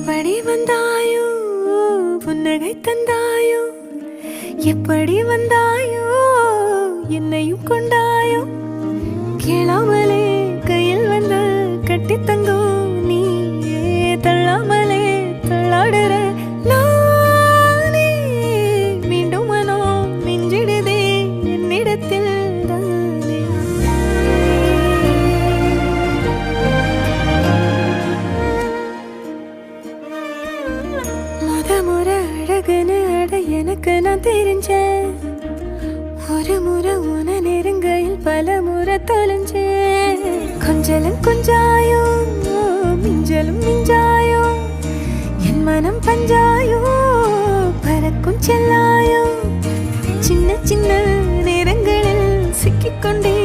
எப்படி வந்தாயோ புன்னகை தந்தாயோ எப்படி வந்தாயோ என்னையும் கொண்டாயோ கேளாமலே கையில் வந்து கட்டி தங்கோ நீ தள்ளாமலே தள்ளாடுற நானே மீண்டும் மனோ மிஞ்சிடுதே என்னிடத்தில் முறை அழகுன்னு அட எனக்கு நான் தெரிஞ்சேன் ஒரு முறை உன நெருங்கையில் பல முறை தொலைஞ்சேன் கொஞ்சலும் கொஞ்சாயோ மிஞ்சலும் மிஞ்சாயோ என் மனம் பஞ்சாயோ பறக்கும் செல்லாயோ சின்ன சின்ன நேரங்களில் சிக்கிக்கொண்டே